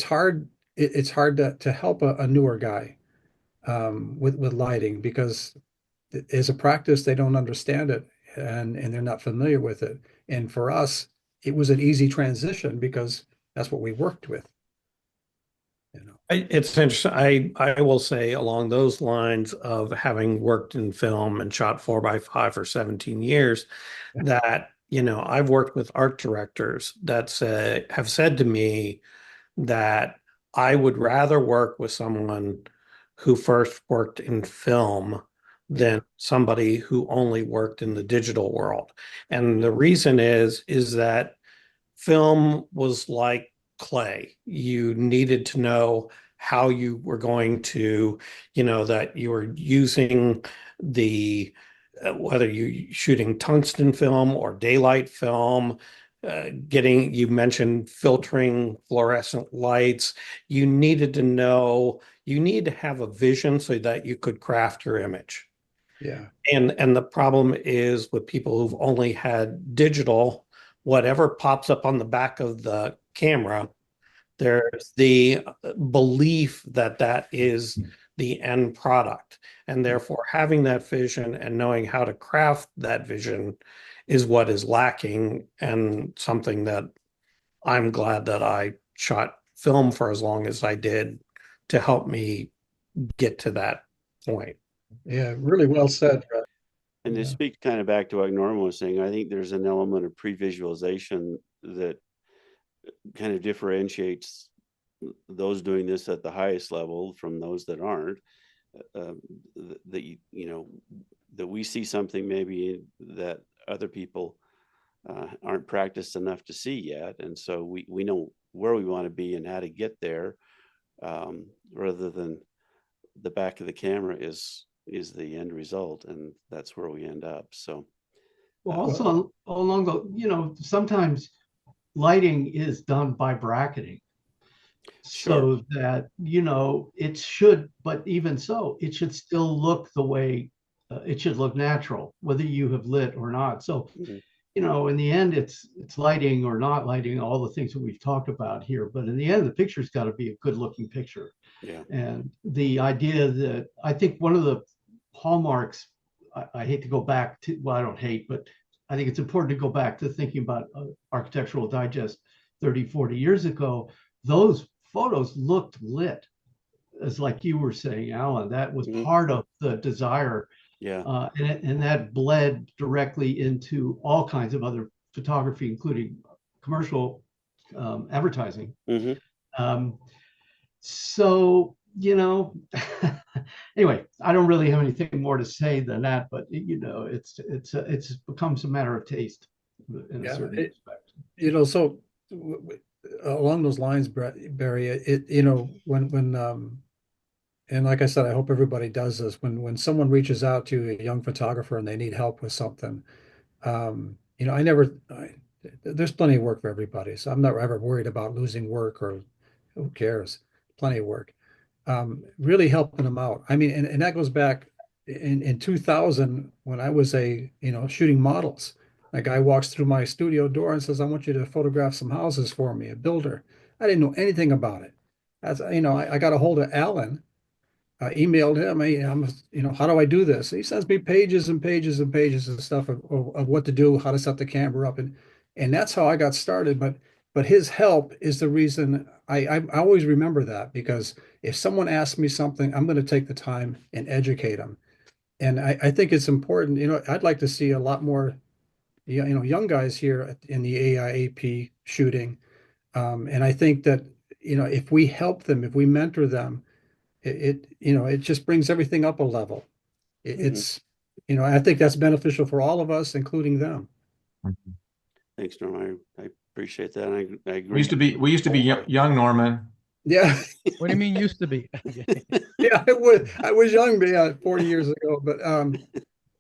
hard. It's hard to help a newer guy with lighting because as a practice they don't understand it and they're not familiar with it. And for us, it was an easy transition because that's what we worked with. It's interesting. I will say along those lines of having worked in film and shot 4x5 for 17 years, that, I've worked with art directors that have said to me that I would rather work with someone who first worked in film than somebody who only worked in the digital world. And the reason is that film was like clay. You needed to know how you were going to, that you were using whether you shooting tungsten film or daylight film, you mentioned filtering fluorescent lights. You needed to know, you need to have a vision so that you could craft your image. Yeah. And the problem is with people who've only had digital, whatever pops up on the back of the camera, there's the belief that that is the end product. And therefore, having that vision and knowing how to craft that vision is what is lacking, and something that I'm glad that I shot film for as long as I did to help me get to that point. Yeah, really well said, Brett. And to speak kind of back to what Norman was saying, I think there's an element of pre-visualization that kind of differentiates those doing this at the highest level from those that aren't. That we see something maybe that other people aren't practiced enough to see yet, and so we know where we want to be and how to get there, rather than the back of the camera is the end result, and that's where we end up. So well, also along sometimes lighting is done by bracketing. Sure. So that, it should, but even so, it should still look the way it should look natural, whether you have lit or not. So, in the end, it's lighting or not lighting, all the things that we've talked about here. But in the end, the picture's got to be a good looking picture. Yeah. And the idea that I think one of the hallmarks, I hate to go back to, well, I don't hate, but I think it's important to go back to thinking about Architectural Digest 30, 40 years ago. Those photos looked lit, as like you were saying, Alan. That was part of the desire. Yeah. And that bled directly into all kinds of other photography, including commercial advertising. So, anyway, I don't really have anything more to say than that, but it's becomes a matter of taste in a certain respect. So along those lines, Barry, when and like I said, I hope everybody does this. When someone reaches out to a young photographer and they need help with something, there's plenty of work for everybody. So I'm not ever worried about losing work, or who cares? Plenty of work. Really helping them out. I mean, and that goes back in 2000 when I was shooting models. A guy walks through my studio door and says, "I want you to photograph some houses for me," a builder. I didn't know anything about it. I got a hold of Alan I emailed him, hey, how do I do this? He sends me pages and pages and pages of stuff of what to do, how to set the camera up, and that's how I got started. But his help is the reason I always remember that, because if someone asks me something, I'm going to take the time and educate them. And I think it's important. I'd like to see a lot more, young guys here in the AIAP shooting. And I think that, if we help them, if we mentor them, it just brings everything up a level. Mhm. It's, I think that's beneficial for all of us, including them. Thanks, Norm. I appreciate that. I We agree. used to be young, Norman. Yeah. What do you mean used to be? Yeah, I was young, man, 40 years ago,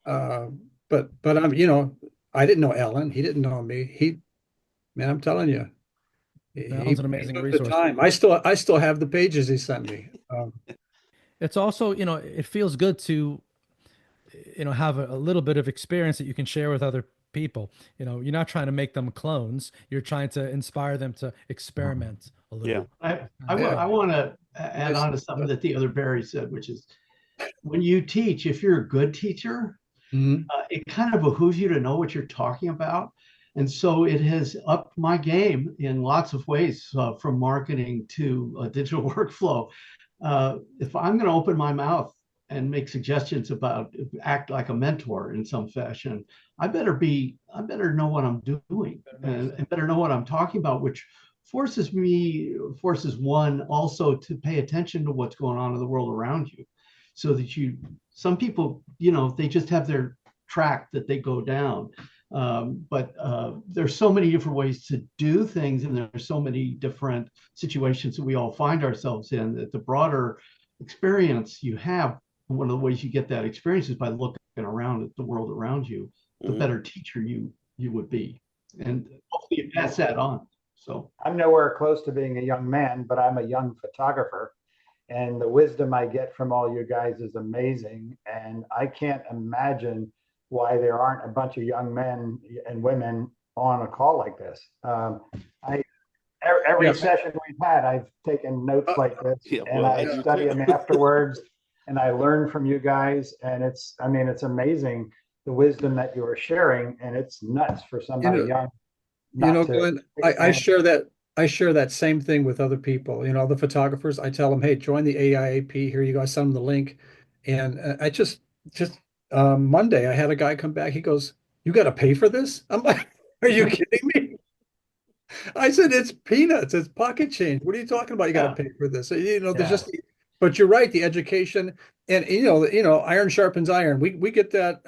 uh, but I didn't know Ellen. He didn't know me. Man, I'm telling you, Alan's an he amazing took the resource. time. I still have the pages he sent me. It's also, it feels good to, have a little bit of experience that you can share with other people. You're not trying to make them clones. You're trying to inspire them to experiment a little. Yeah. I want to add on to something that the other Barry said, which is when you teach, if you're a good teacher, Mhm. it kind of behooves you to know what you're talking about. And so it has upped my game in lots of ways, from marketing to digital workflow. If I'm going to open my mouth and make suggestions about act like a mentor in some fashion, I better know what I'm doing and better know what I'm talking about, which forces one also to pay attention to what's going on in the world around you, so that some people, they just have their track that they go down. But there's so many different ways to do things, and there's so many different situations that we all find ourselves in, that the broader experience you have, one of the ways you get that experience is by looking around at the world around you, the Mhm. better teacher you would be. And hopefully you pass that on. So I'm nowhere close to being a young man, but I'm a young photographer. And the wisdom I get from all you guys is amazing. And I can't imagine why there aren't a bunch of young men and women on a call like this. I every Yeah. session we've had, I've taken notes like this, Yeah, and well, I I do study too. them afterwards, and I learn from you guys. And it's amazing the wisdom that you are sharing, and it's nuts for somebody young not to Glenn, take I advantage. share that same thing with other people. The photographers. I tell them, hey, join the AIAP. Here you go. I send them the link, and I just Monday I had a guy come back. He goes, "You got to pay for this?" I'm like, "Are you kidding me?" I said, "It's peanuts. It's pocket change. What are you talking about? You got to yeah, pay for this." There's yeah. just, but you're right. The education, and iron sharpens iron. We get that.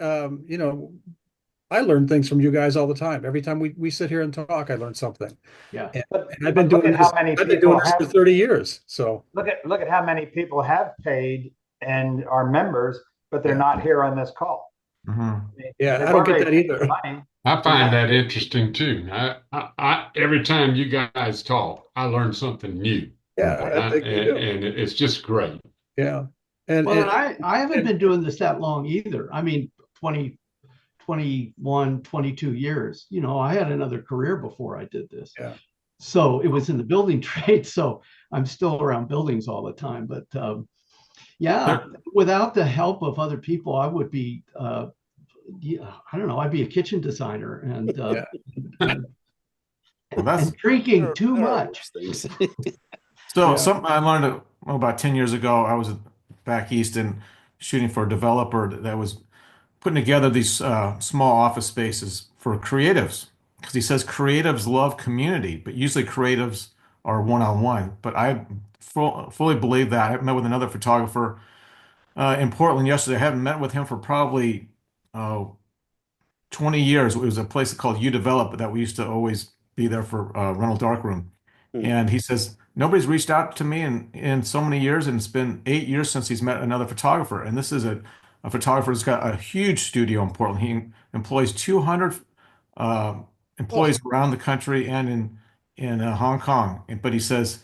I learn things from you guys all the time. Every time we sit here and talk, I learn something. Yeah. And, But and I've been but look doing at how this. many I've been doing people this for have 30 years. So look at how many people have paid and are members, but they're yeah, not here on this call. Mhm. I mean, yeah, they've I don't get already that paid the either. money. I They're find not that here. interesting too. Every time you guys talk, I learn something new, Yeah, I think we do. and it's just great. Yeah, and Well, and it, I haven't and been doing this that long either. I mean, 20, 21, 22 years. I had another career before I did this. yeah, So it was in the building trade. So I'm still around buildings all the time. But yeah, There- without the help of other people, I would be, yeah, I don't know, I'd be a kitchen designer yeah. and, well, that's and drinking There, too there are much. worse things. so Yeah. something I learned about 10 years ago. I was back east and shooting for a developer that was putting together these small office spaces for creatives, because he says creatives love community, but usually creatives are one-on-one. But I fully believe that. I met with another photographer in Portland yesterday. I haven't met with him for probably uh, 20 years. It was a place called U Develop that we used to always be there for rental darkroom. Hmm. And he says, nobody's reached out to me in so many years, and it's been 8 years since he's met another photographer. And this is a photographer who's got a huge studio in Portland. He employs 200 uh, employees around the country and in Hong Kong. But he says,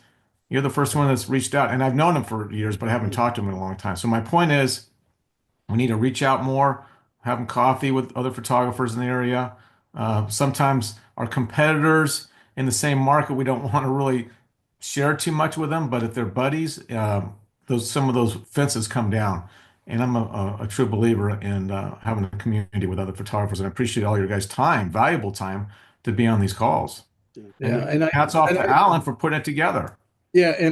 you're the first one that's reached out. And I've known him for years, but I haven't talked to him in a long time. So my point is, we need to reach out more, having coffee with other photographers in the area. Sometimes our competitors in the same market, we don't want to really share too much with them, but if they're buddies, some of those fences come down. And I'm a true believer in having a community with other photographers, and I appreciate all your guys' time, valuable time, to be on these calls. Yeah, And hats off to Alan for putting it together. yeah,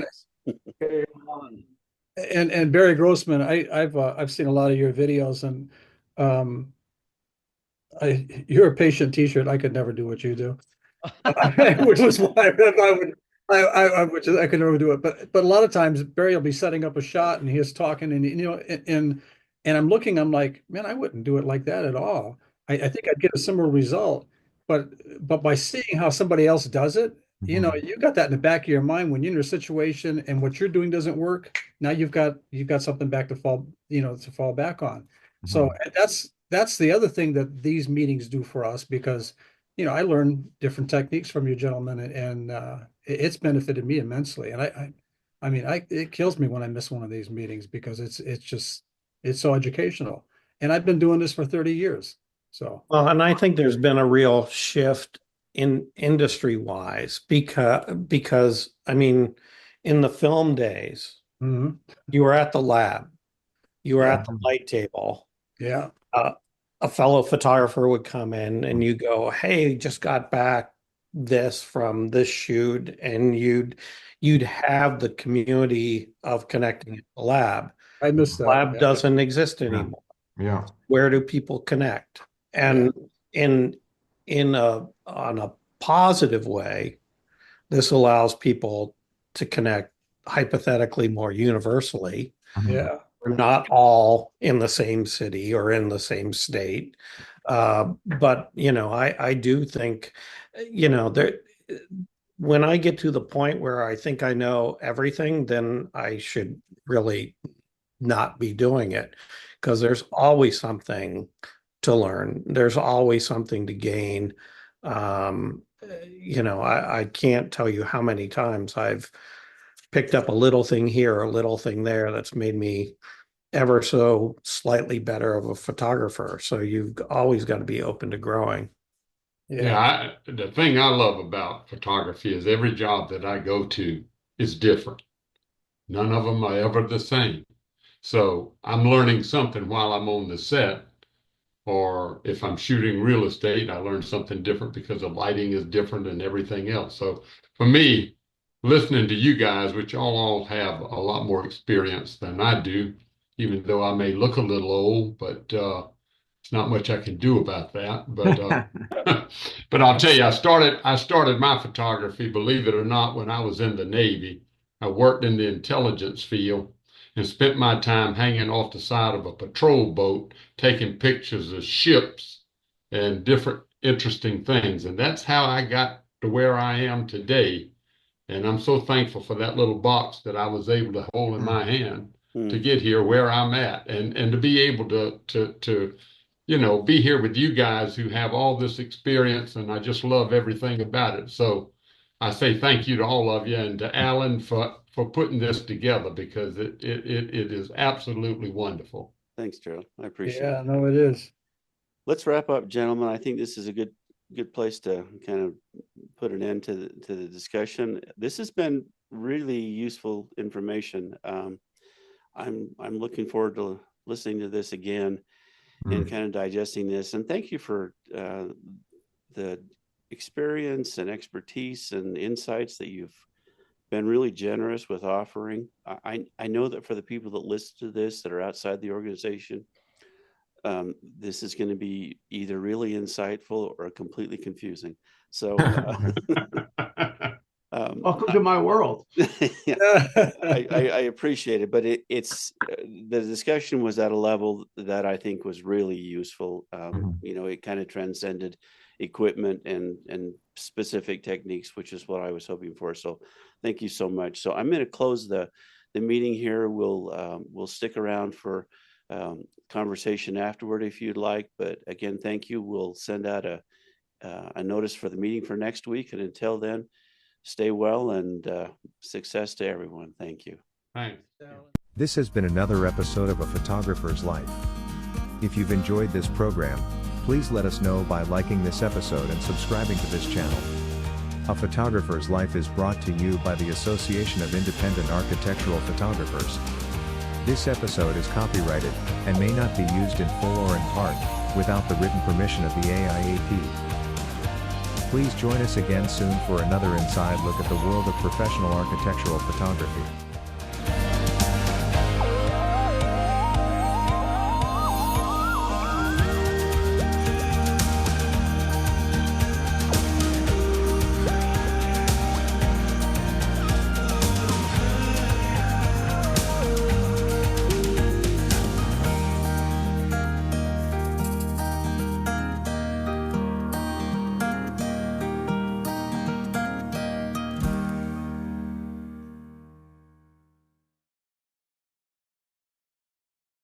and Barry Grossman, I've seen a lot of your videos, and um, you're a patient T-shirt. I could never do what you do, which was why I could never do it. But a lot of times Barry will be setting up a shot and he's talking, and and I'm looking, I'm like, man, I wouldn't do it like that at all. I think I'd get a similar result, but by seeing how somebody else does it, you got that in the back of your mind when you're in a situation and what you're doing doesn't work. Now you've got something back to fall back on. So that's the other thing that these meetings do for us, because I learn different techniques from you gentlemen, and it's benefited me immensely. And I mean, it kills me when I miss one of these meetings, because it's so educational. And I've been doing this for 30 years. So, well, and I think there's been a real shift in industry wise, because I mean, in the film days, you were at the lab, you were at the light table. Yeah. A fellow photographer would come in and you go, hey, just got back this from this shoot, and you'd have the community of connecting at the lab. I missed that. Lab doesn't exist anymore. Yeah. Where do people connect? And on a positive way, this allows people to connect hypothetically more universally. Yeah. We're not all in the same city or in the same state. But, I do think, when I get to the point where I think I know everything, then I should really not be doing it, because there's always something to learn. There's always something to gain. I can't tell you how many times I've picked up a little thing here, a little thing there, that's made me ever so slightly better of a photographer. So you've always got to be open to growing. Yeah, the thing I love about photography is every job that I go to is different. None of them are ever the same. So I'm learning something while I'm on the set, or if I'm shooting real estate, I learn something different because the lighting is different and everything else. So for me, listening to you guys, which all have a lot more experience than I do, even though I may look a little old, but it's not much I can do about that. But but I'll tell you, I started my photography, believe it or not, when I was in the Navy. I worked in the intelligence field and spent my time hanging off the side of a patrol boat, taking pictures of ships and different interesting things. And that's how I got to where I am today. And I'm so thankful for that little box that I was able to hold in my hand to get here where I'm at, and to be able to be here with you guys who have all this experience, and I just love everything about it. So I say thank you to all of you, and to Alan for putting this together, because it is absolutely wonderful. Thanks, Gerald. I appreciate it. Yeah, no, it is. Let's wrap up, gentlemen. I think this is a good place to kind of put an end to the discussion. This has been really useful information. I'm looking forward to listening to this again and kind of digesting this. And thank you for the experience and expertise and insights that you've been really generous with offering. I know that for the people that listen to this that are outside the organization, this is going to be either really insightful or completely confusing. So welcome to my world. I appreciate it, but it's the discussion was at a level that I think was really useful. It kind of transcended equipment and specific techniques, which is what I was hoping for. So thank you so much. So I'm going to close the meeting here. We'll stick around for conversation afterward if you'd like, but again, thank you. We'll send out a notice for the meeting for next week, and until then, stay well and success to everyone. Thank you. Thanks. This has been another episode of A Photographer's Life. If you've enjoyed this program, please let us know by liking this episode and subscribing to this channel. A Photographer's Life is brought to you by the Association of Independent Architectural Photographers. This episode is copyrighted and may not be used in full or in part without the written permission of the AIAP. Please join us again soon for another inside look at the world of professional architectural photography.